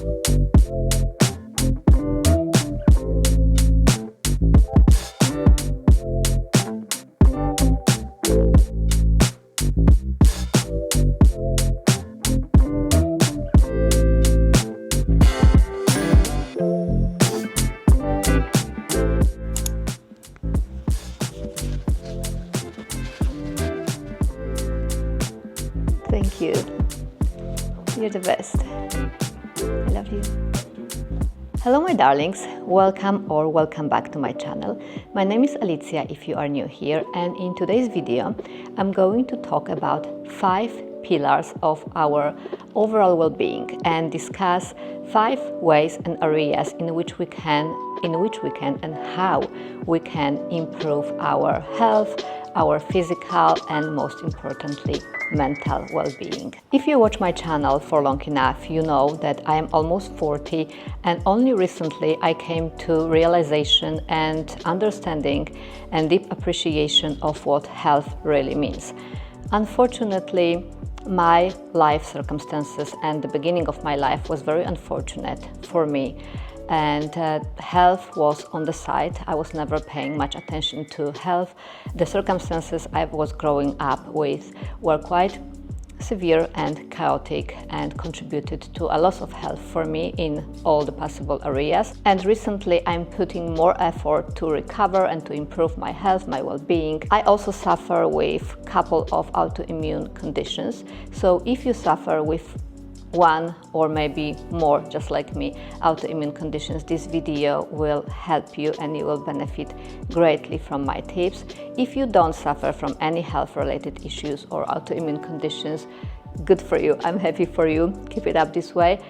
Thank you. You're the best. I love you. Hello my darlings, welcome or welcome back to my channel. My name is Alicia if you are new here, and in today's video I'm going to talk about 5 pillars of our overall well-being and discuss 5 ways and areas in which we can and how we can improve our health, our physical and most importantly mental well-being. If you watch my channel for long enough, you know that I am almost 40 and only recently I came to realization and understanding and deep appreciation of what health really means. Unfortunately, my life circumstances and the beginning of my life was very unfortunate for me, and health was on the side. I was never paying much attention to health. The circumstances I was growing up with were quite severe and chaotic and contributed to a loss of health for me in all the possible areas. And recently I'm putting more effort to recover and to improve my health, my well-being. I also suffer with a couple of autoimmune conditions. So if you suffer with one or maybe more, just like me, autoimmune conditions, this video will help you and you will benefit greatly from my tips. If you don't suffer from any health-related issues or autoimmune conditions, good for you. I'm happy for you. Keep it up this way.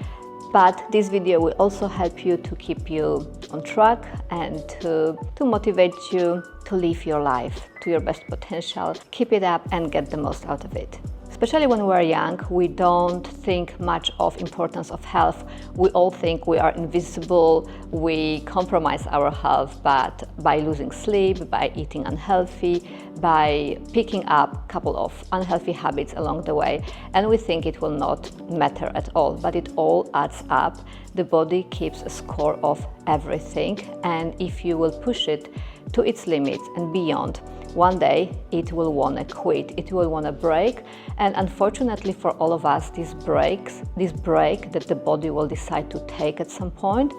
But this video will also help you to keep you on track and to motivate you to live your life to your best potential. Keep it up and get the most out of it. Especially when we're young, we don't think much of importance of health. We all think we are invisible. We compromise our health, but by losing sleep, by eating unhealthy, by picking up a couple of unhealthy habits along the way, and we think it will not matter at all, but it all adds up. The body keeps a score of everything, and if you will push it to its limits and beyond, one day it will want to quit, it will want to break. And unfortunately for all of us, this break that the body will decide to take at some point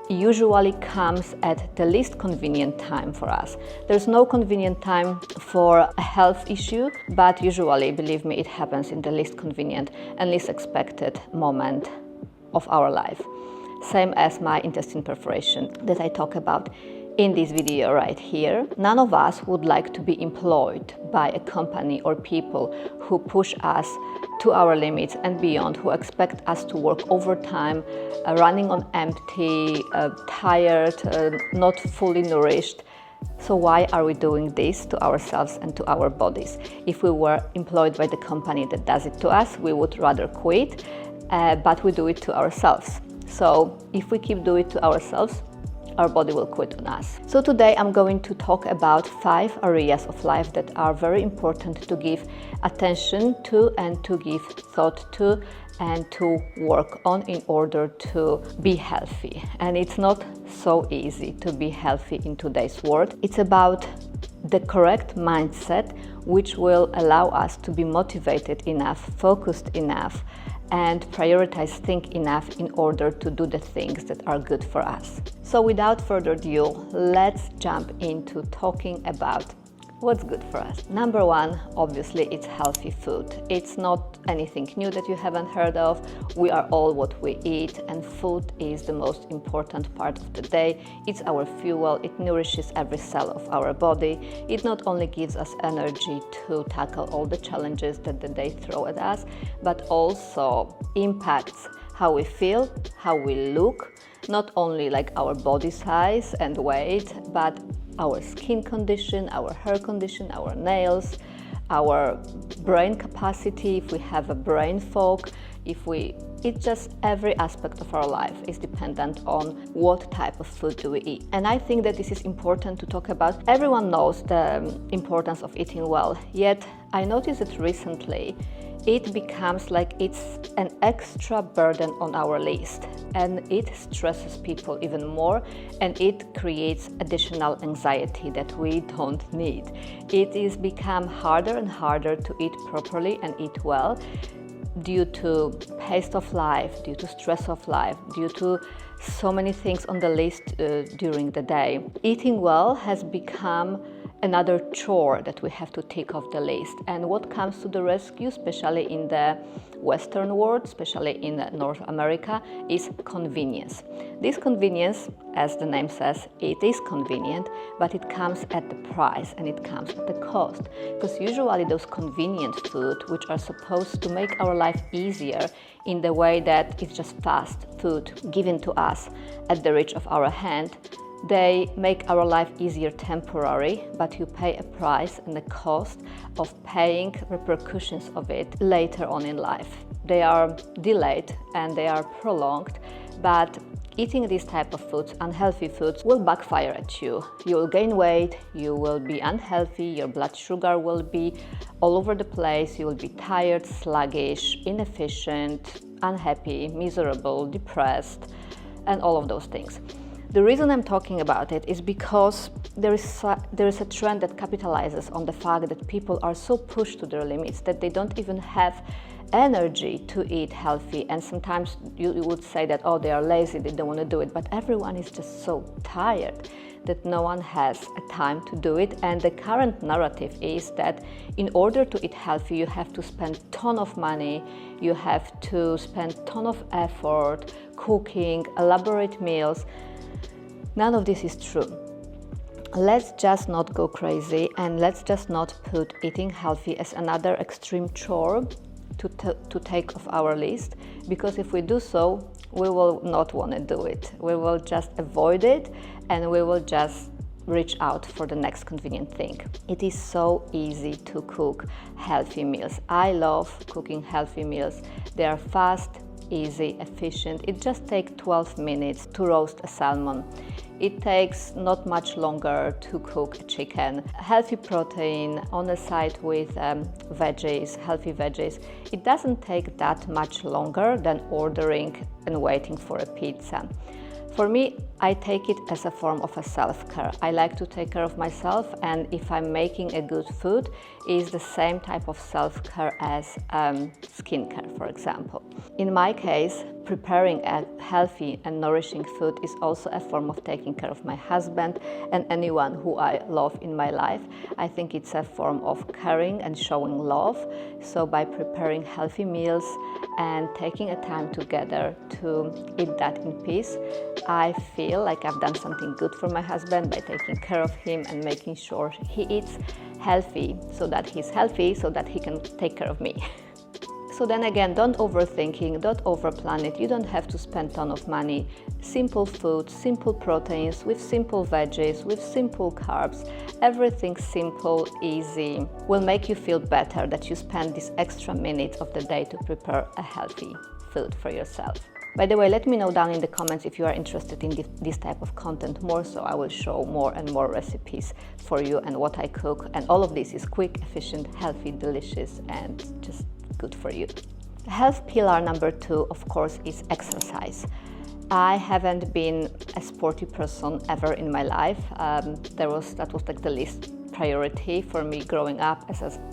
usually comes at the least convenient time for us. There's no convenient time for a health issue, but usually, believe me, it happens in the least convenient and least expected moment of our life. Same as my intestine perforation that I talk about in this video right here. None of us would like to be employed by a company or people who push us to our limits and beyond, who expect us to work overtime, running on empty, tired, not fully nourished. So why are we doing this to ourselves and to our bodies? If we were employed by the company that does it to us, we would rather quit, but we do it to ourselves. So if we keep doing it to ourselves, our body will quit on us. So today I'm going to talk about 5 areas of life that are very important to give attention to and to give thought to and to work on in order to be healthy. And it's not so easy to be healthy in today's world. It's about the correct mindset which will allow us to be motivated enough, focused enough, and prioritize, think enough in order to do the things that are good for us. So without further ado, let's jump into talking about what's good for us. Number 1, obviously, it's healthy food. It's not anything new that you haven't heard of. We are all what we eat, and food is the most important part of the day. It's our fuel. It nourishes every cell of our body. It not only gives us energy to tackle all the challenges that the day throws at us, but also impacts how we feel, how we look, not only like our body size and weight, but our skin condition, our hair condition, our nails, our brain capacity, if we have a brain fog, it's just every aspect of our life is dependent on what type of food do we eat. And I think that this is important to talk about. Everyone knows the importance of eating well, yet I noticed that recently it becomes like it's an extra burden on our list. and it stresses people even more, and it creates additional anxiety that we don't need. It is become harder and harder to eat properly and eat well due to pace of life, due to stress of life, due to so many things on the list during the day. Eating well has become another chore that we have to tick off the list. And what comes to the rescue, especially in the Western world, especially in North America, is convenience. This convenience, as the name says, it is convenient, but it comes at the price and it comes at the cost. Because usually those convenient food, which are supposed to make our life easier in the way that it's just fast food given to us at the reach of our hand, they make our life easier temporary, but you pay a price and the cost of paying repercussions of it later on in life. They are delayed and they are prolonged, but eating these type of foods, unhealthy foods, will backfire at you. You will gain weight, you will be unhealthy, your blood sugar will be all over the place, you will be tired, sluggish, inefficient, unhappy, miserable, depressed, and all of those things. The reason I'm talking about it is because there is a trend that capitalizes on the fact that people are so pushed to their limits that they don't even have energy to eat healthy. And sometimes you would say that, oh, they are lazy, they don't want to do it. But everyone is just so tired that no one has a time to do it. And the current narrative is that in order to eat healthy, you have to spend a ton of money, you have to spend a ton of effort, cooking, elaborate meals. None of this is true. Let's just not go crazy and let's just not put eating healthy as another extreme chore to take off our list, because if we do so, we will not want to do it. We will just avoid it and we will just reach out for the next convenient thing. It is so easy to cook healthy meals. I love cooking healthy meals. They are fast, easy, efficient. It just takes 12 minutes to roast a salmon. It takes not much longer to cook a chicken. Healthy protein on the side with veggies, healthy veggies. It doesn't take that much longer than ordering and waiting for a pizza. For me, I take it as a form of a self-care. I like to take care of myself, and if I'm making a good food, it's the same type of self-care as skincare, for example. In my case, preparing a healthy and nourishing food is also a form of taking care of my husband and anyone who I love in my life. I think it's a form of caring and showing love. So by preparing healthy meals and taking a time together to eat that in peace, I feel like I've done something good for my husband by taking care of him and making sure he eats healthy so that he's healthy so that he can take care of me. So then again, don't overthinking, don't overplan it. You don't have to spend a ton of money. Simple food, simple proteins, with simple veggies, with simple carbs. Everything simple, easy, will make you feel better that you spend these extra minutes of the day to prepare a healthy food for yourself. By the way, let me know down in the comments if you are interested in this type of content more, so I will show more and more recipes for you and what I cook. And all of this is quick, efficient, healthy, delicious, and just good for you. Health pillar number 2, of course, is exercise. I haven't been a sporty person ever in my life. That was like the least priority for me growing up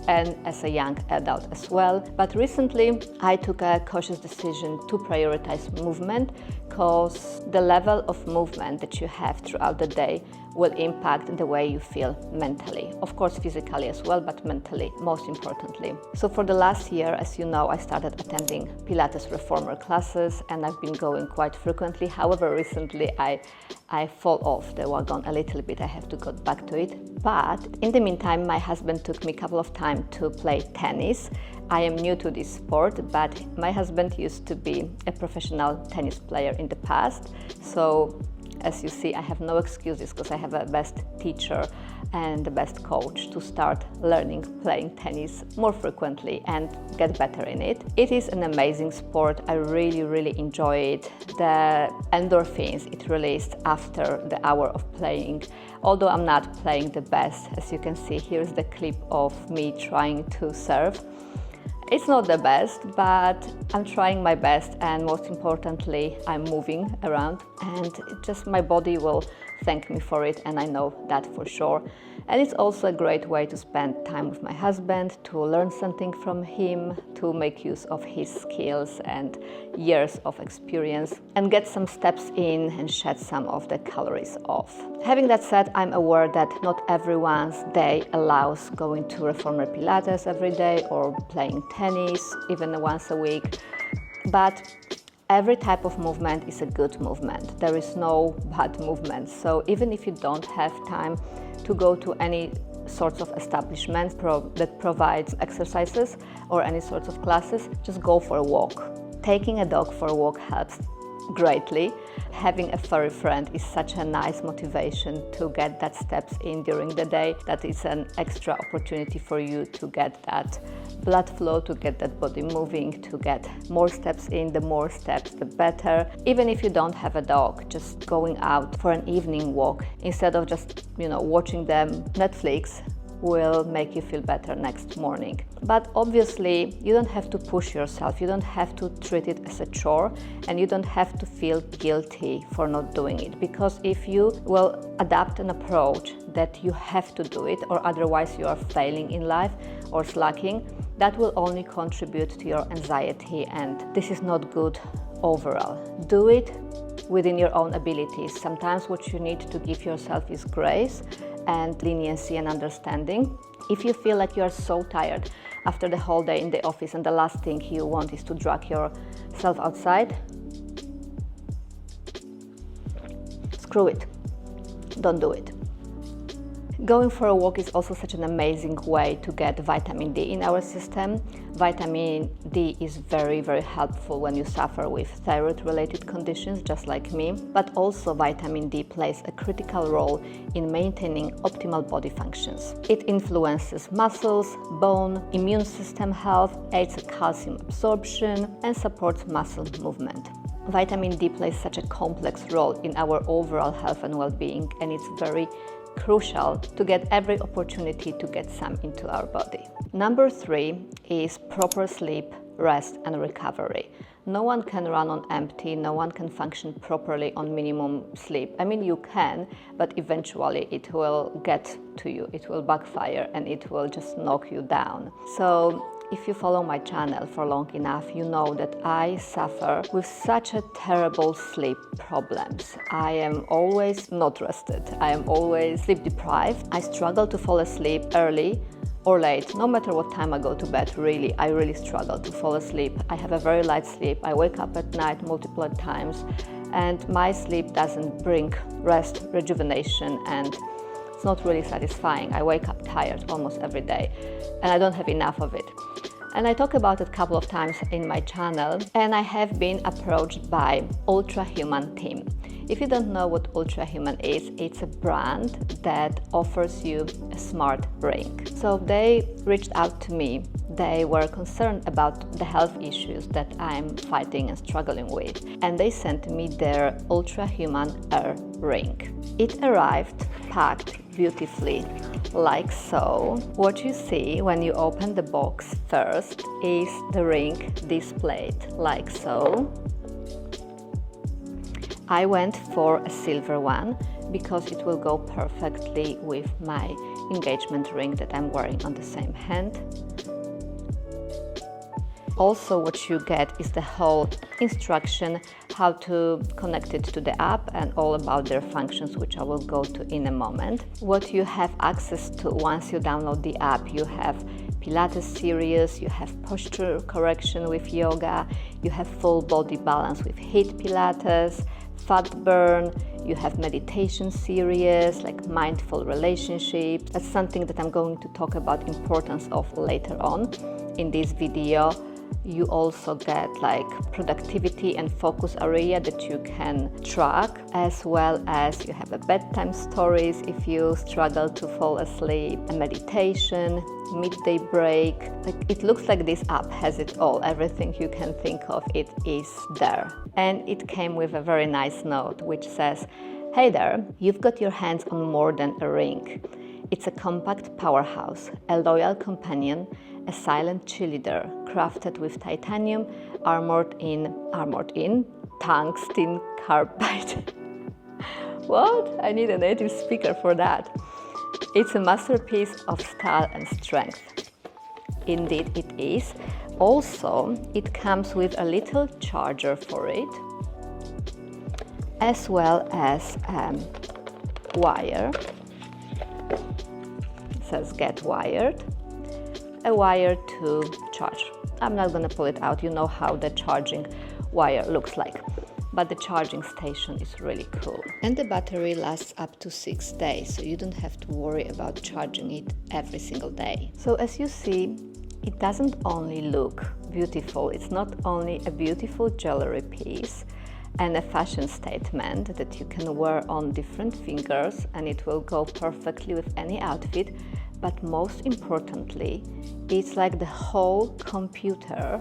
and as a young adult as well. But recently I took a cautious decision to prioritize movement, because the level of movement that you have throughout the day will impact the way you feel mentally. Of course, physically as well, but mentally most importantly. So for the last year, as you know, I started attending Pilates reformer classes and I've been going quite frequently. However, recently I fall off the wagon a little bit. I have to go back to it. But in the meantime, my husband took me a couple of times to play tennis. I am new to this sport, but my husband used to be a professional tennis player in the past. So as you see, I have no excuses because I have a best teacher and the best coach to start learning playing tennis more frequently and get better in it. It is an amazing sport. I really enjoy it. The endorphins it released after the hour of playing. Although I'm not playing the best, as you can see, here's the clip of me trying to serve. It's not the best, but I'm trying my best, and most importantly, I'm moving around, and it just my body will thank me for it, and I know that for sure. And it's also a great way to spend time with my husband, to learn something from him, to make use of his skills and years of experience, and get some steps in and shed some of the calories off. Having that said, I'm aware that not everyone's day allows going to reformer Pilates every day or playing tennis even once a week, but every type of movement is a good movement. There is no bad movement. So even if you don't have time to go to any sorts of establishments that provides exercises or any sorts of classes, just go for a walk. Taking a dog for a walk helps greatly. Having a furry friend is such a nice motivation to get that steps in during the day. That is an extra opportunity for you to get that blood flow, to get that body moving, to get more steps in. The more steps, the better. Even if you don't have a dog, just going out for an evening walk instead of just, watching them Netflix will make you feel better next morning. But obviously, you don't have to push yourself. You don't have to treat it as a chore, and you don't have to feel guilty for not doing it. Because if you will adapt an approach that you have to do it, or otherwise you are failing in life or slacking, that will only contribute to your anxiety, and this is not good overall. Do it within your own abilities. Sometimes what you need to give yourself is grace and leniency and understanding. If you feel like you are so tired after the whole day in the office and the last thing you want is to drag yourself outside, screw it. Don't do it. Going for a walk is also such an amazing way to get vitamin D in our system. Vitamin D is very, very helpful when you suffer with thyroid-related conditions, just like me. But also vitamin D plays a critical role in maintaining optimal body functions. It influences muscles, bone, immune system health, aids calcium absorption, and supports muscle movement. Vitamin D plays such a complex role in our overall health and well-being, and it's very crucial to get every opportunity to get some into our body. Number 3 is proper sleep, rest, and recovery. No one can run on empty, no one can function properly on minimum sleep. I mean, you can, but eventually it will get to you, it will backfire, and it will just knock you down. So if you follow my channel for long enough, you know that I suffer with such a terrible sleep problems. I am always not rested. I am always sleep deprived. I struggle to fall asleep early or late, no matter what time I go to bed. Really, I really struggle to fall asleep. I have a very light sleep. I wake up at night multiple times, and my sleep doesn't bring rest, rejuvenation, and it's not really satisfying. I wake up tired almost every day, and I don't have enough of it. And I talk about it a couple of times in my channel, and I have been approached by UltraHuman team. If you don't know what UltraHuman is, it's a brand that offers you a smart ring. So they reached out to me. They were concerned about the health issues that I'm fighting and struggling with, and they sent me their UltraHuman Air ring. It arrived packed beautifully, like so. What you see when you open the box first is the ring displayed, like so. I went for a silver one because it will go perfectly with my engagement ring that I'm wearing on the same hand. Also, what you get is the whole instruction how to connect it to the app and all about their functions, which I will go to in a moment. What you have access to once you download the app, you have Pilates series, you have posture correction with yoga, you have full body balance with HIIT Pilates, fat burn, you have meditation series like mindful relationships. That's something that I'm going to talk about importance of later on in this video. You also get like productivity and focus area that you can track, as well as you have a bedtime stories if you struggle to fall asleep, a meditation, midday break. It looks like this app has it all. Everything you can think of, it is there. And it came with a very nice note which says, "Hey there, you've got your hands on more than a ring. It's a compact powerhouse, a loyal companion, a silent cheerleader, crafted with titanium, armored in tungsten carbide. What? I need a native speaker for that. It's a masterpiece of style and strength. Indeed it is. Also, it comes with a little charger for it, as well as wire. It says get wired. A wire to charge. I'm not going to pull it out, you know how the charging wire looks like. But the charging station is really cool. And the battery lasts up to 6 days, so you don't have to worry about charging it every single day. So as you see, it doesn't only look beautiful, it's not only a beautiful jewelry piece and a fashion statement that you can wear on different fingers and it will go perfectly with any outfit, but most importantly, it's like the whole computer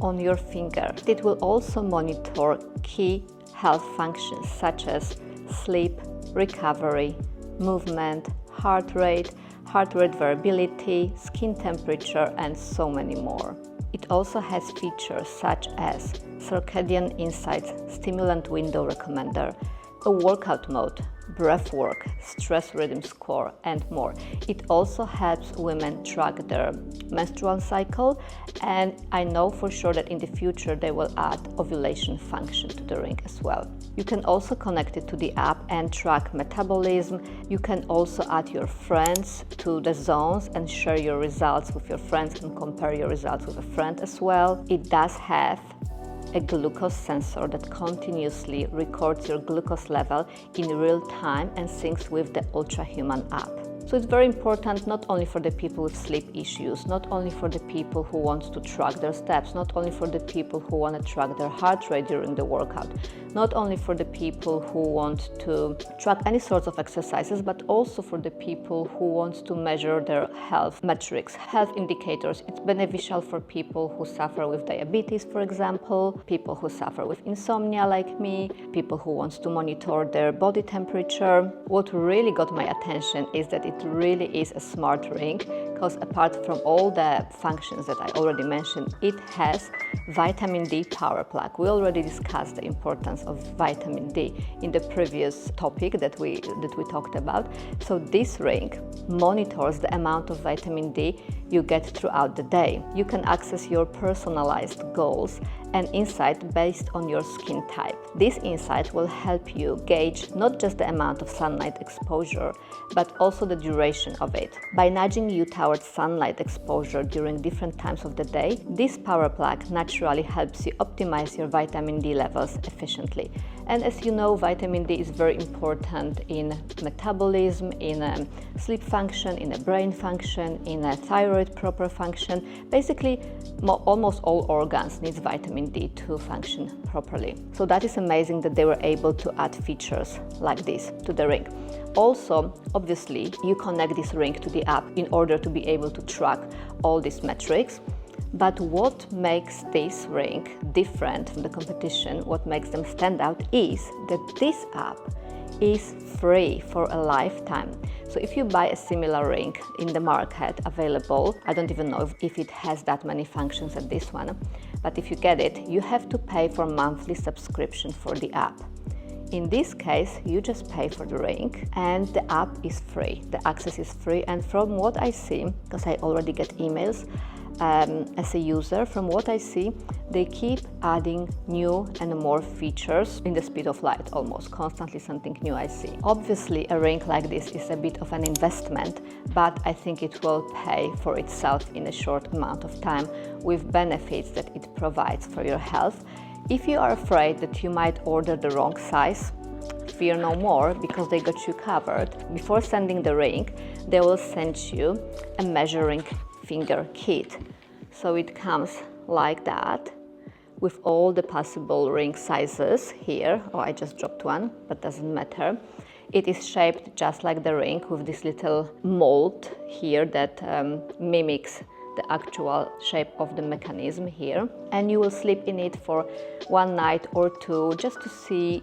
on your finger. It will also monitor key health functions such as sleep, recovery, movement, heart rate variability, skin temperature, and so many more. It also has features such as circadian insights, stimulant window recommender, a workout mode, breath work, stress rhythm score, and more. It also helps women track their menstrual cycle, and I know for sure that in the future they will add ovulation function to the ring as well. You can also connect it to the app and track metabolism. You can also add your friends to the zones and share your results with your friends and compare your results with a friend as well. It does have a glucose sensor that continuously records your glucose level in real time and syncs with the UltraHuman app. So it's very important not only for the people with sleep issues, not only for the people who want to track their steps, not only for the people who want to track their heart rate during the workout, not only for the people who want to track any sorts of exercises, but also for the people who want to measure their health metrics, health indicators. It's beneficial for people who suffer with diabetes, for example, people who suffer with insomnia like me, people who want to monitor their body temperature. What really got my attention is that it really is a smart ring, because apart from all the functions that I already mentioned, it has vitamin D power plug. We already discussed the importance of vitamin D in the previous topic that we talked about. So this ring monitors the amount of vitamin D you get throughout the day. You can access your personalized goals and insight based on your skin type. This insight will help you gauge not just the amount of sunlight exposure, but also the duration of it. By nudging you towards sunlight exposure during different times of the day, this power plug naturally helps you optimize your vitamin D levels efficiently. And as you know, vitamin D is very important in metabolism, in sleep function, in a brain function, in a thyroid proper function. Basically, almost all organs need vitamin D to function properly. So that is amazing that they were able to add features like this to the ring. Also, obviously, you connect this ring to the app in order to be able to track all these metrics. But what makes this ring different from the competition, what makes them stand out, is that this app is free for a lifetime. So if you buy a similar ring in the market available, I don't even know if it has that many functions as this one, but if you get it, you have to pay for monthly subscription for the app. In this case, you just pay for the ring and the app is free. The access is free, and from what I see, because I already get emails, as a user, from what I see, they keep adding new and more features in the speed of light, almost constantly something new I see. Obviously, a ring like this is a bit of an investment, but I think it will pay for itself in a short amount of time with benefits that it provides for your health. If you are afraid that you might order the wrong size, fear no more, because they got you covered. Before sending the ring, they will send you a measuring finger kit. So it comes like that with all the possible ring sizes here. Oh, I just dropped one, but doesn't matter. It is shaped just like the ring with this little mold here that mimics the actual shape of the mechanism here, and you will sleep in it for one night or two just to see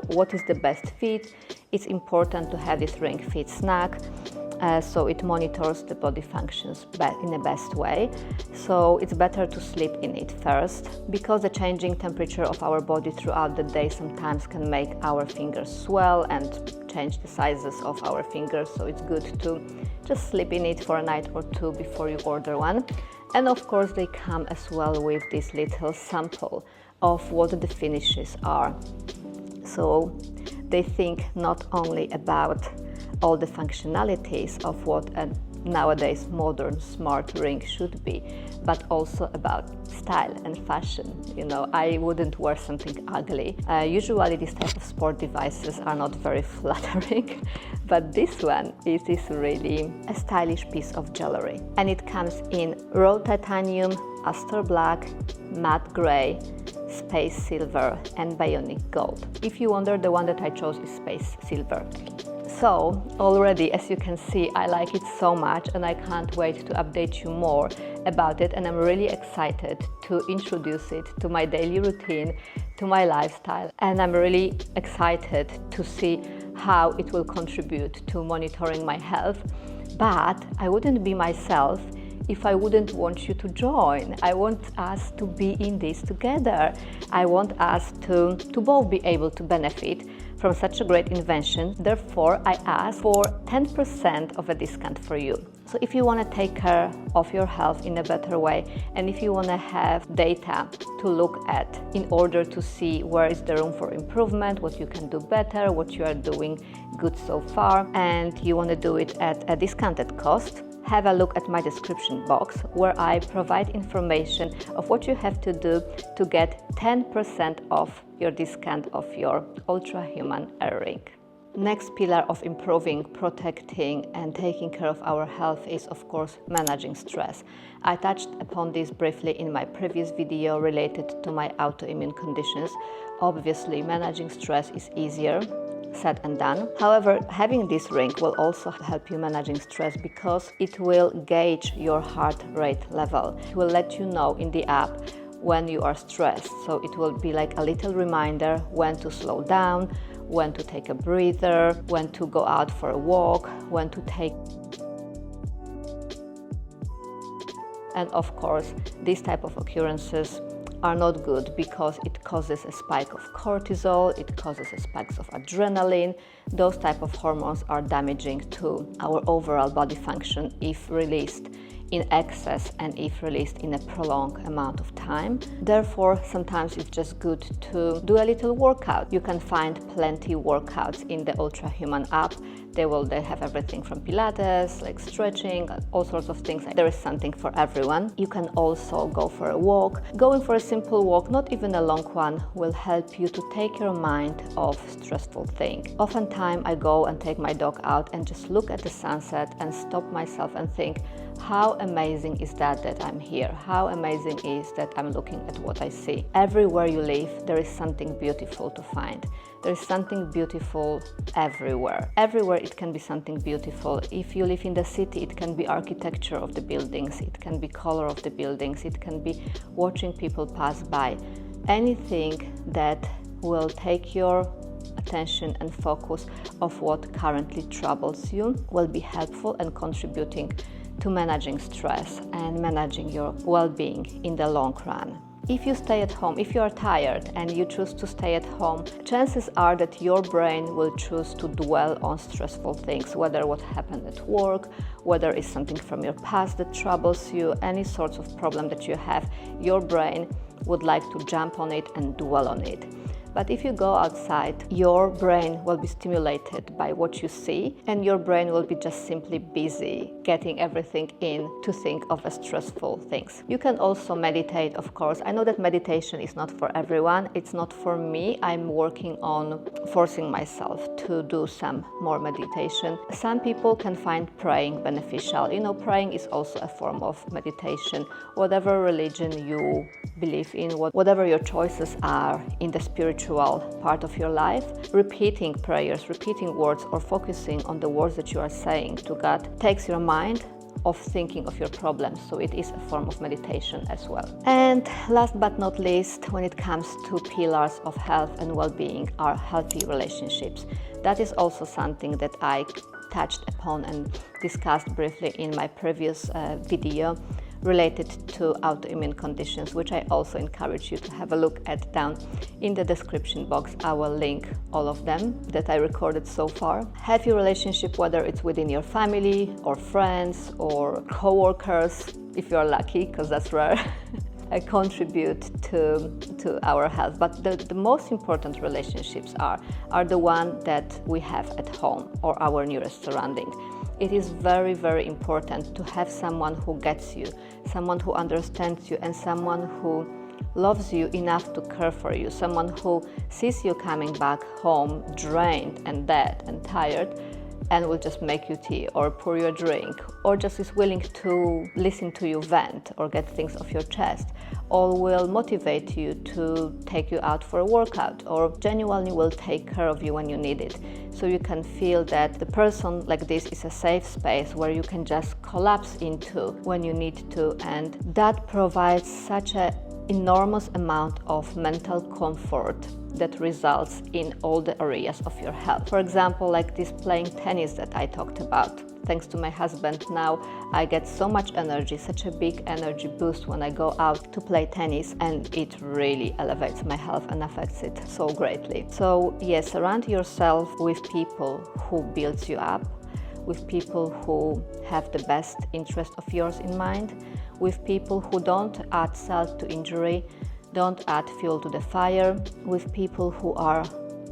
what is the best fit. It's important to have this ring fit snug. so it monitors the body functions in the best way. So it's better to sleep in it first, because the changing temperature of our body throughout the day sometimes can make our fingers swell and change the sizes of our fingers, so it's good to just sleep in it for a night or two before you order one. And of course they come as well with this little sample of what the finishes are. So they think not only about all the functionalities of what a nowadays modern smart ring should be, but also about style and fashion. You know, I wouldn't wear something ugly. Usually these type of sport devices are not very flattering, but this one is really a stylish piece of jewelry. And it comes in raw titanium, aster black, matte gray, space silver and bionic gold. If you wonder, the one that I chose is space silver. So already, as you can see, I like it so much and I can't wait to update you more about it, and I'm really excited to introduce it to my daily routine, to my lifestyle, and I'm really excited to see how it will contribute to monitoring my health. But I wouldn't be myself if I wouldn't want you to join. I want us to be in this together. I want us to both be able to benefit from such a great invention. Therefore, I ask for 10% of a discount for you. So if you want to take care of your health in a better way, and if you want to have data to look at in order to see where is the room for improvement, what you can do better, what you are doing good so far, and you want to do it at a discounted cost, have a look at my description box, where I provide information of what you have to do to get 10% off your discount of your Ultrahuman ring. Next pillar of improving, protecting and taking care of our health is, of course, managing stress. I touched upon this briefly in my previous video related to my autoimmune conditions. Obviously, managing stress is easier said and done. However, having this ring will also help you managing stress, because it will gauge your heart rate level. It will let you know in the app when you are stressed. So it will be like a little reminder when to slow down, when to take a breather, when to go out for a walk, when to take. And of course, these type of occurrences are not good, because it causes a spike of cortisol, it causes a spike of adrenaline. Those type of hormones are damaging to our overall body function if released in excess and if released in a prolonged amount of time. Therefore, sometimes it's just good to do a little workout. You can find plenty workouts in the Ultrahuman app. They have everything from Pilates, like stretching, all sorts of things. There is something for everyone. You can also go for a walk. Going for a simple walk, not even a long one, will help you to take your mind off stressful things. Oftentimes I go and take my dog out and just look at the sunset and stop myself and think, how amazing is that I'm here? How amazing is that I'm looking at what I see? Everywhere you live, there is something beautiful to find. There is something beautiful everywhere. Everywhere it can be something beautiful. If you live in the city, it can be architecture of the buildings, it can be color of the buildings, it can be watching people pass by. Anything that will take your attention and focus of what currently troubles you will be helpful and contributing to managing stress and managing your well-being in the long run. If you stay at home, if you are tired and you choose to stay at home, chances are that your brain will choose to dwell on stressful things, whether what happened at work, whether it's something from your past that troubles you, any sorts of problem that you have, your brain would like to jump on it and dwell on it. But if you go outside, your brain will be stimulated by what you see, and your brain will be just simply busy getting everything in to think of as stressful things. You can also meditate, of course. I know that meditation is not for everyone. It's not for me. I'm working on forcing myself to do some more meditation. Some people can find praying beneficial. You know, praying is also a form of meditation. Whatever religion you believe in, whatever your choices are in the spiritual part of your life, repeating prayers, repeating words, or focusing on the words that you are saying to God takes your mind off thinking of your problems. So it is a form of meditation as well. And last but not least, when it comes to pillars of health and well-being, are healthy relationships. That is also something that I touched upon and discussed briefly in my previous video related to autoimmune conditions, which I also encourage you to have a look at down in the description box. I will link all of them that I recorded so far. Healthy relationship, whether it's within your family or friends or co-workers, if you're lucky, because that's rare, contribute to our health. But the most important relationships are the one that we have at home or our nearest surrounding. It is very, very important to have someone who gets you, someone who understands you, and someone who loves you enough to care for you, someone who sees you coming back home drained and dead and tired and will just make you tea or pour you a drink, or just is willing to listen to you vent or get things off your chest, or will motivate you to take you out for a workout, or genuinely will take care of you when you need it. So you can feel that the person like this is a safe space where you can just collapse into when you need to, and that provides such an enormous amount of mental comfort that results in all the areas of your health. For example, like this playing tennis that I talked about. Thanks to my husband, now I get so much energy, such a big energy boost when I go out to play tennis, and it really elevates my health and affects it so greatly. So yes, surround yourself with people who build you up, with people who have the best interest of yours in mind, with people who don't add salt to injury, don't add fuel to the fire, with people who are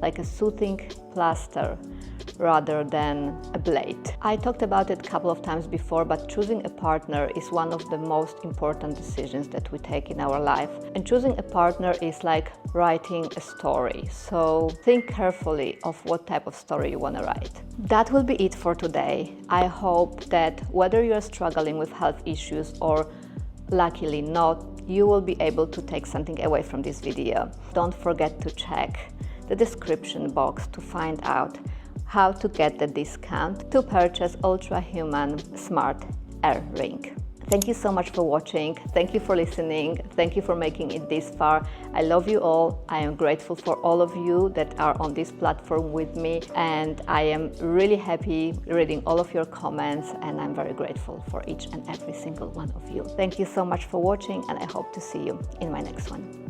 like a soothing plaster rather than a blade. I talked about it a couple of times before, but choosing a partner is one of the most important decisions that we take in our life. And choosing a partner is like writing a story. So think carefully of what type of story you want to write. That will be it for today. I hope that whether you're struggling with health issues or luckily not, you will be able to take something away from this video. Don't forget to check the description box to find out how to get the discount to purchase UltraHuman Smart Air Ring. Thank you so much for watching. Thank you for listening. Thank you for making it this far. I love you all. I am grateful for all of you that are on this platform with me, and I am really happy reading all of your comments, and I'm very grateful for each and every single one of you. Thank you so much for watching, and I hope to see you in my next one.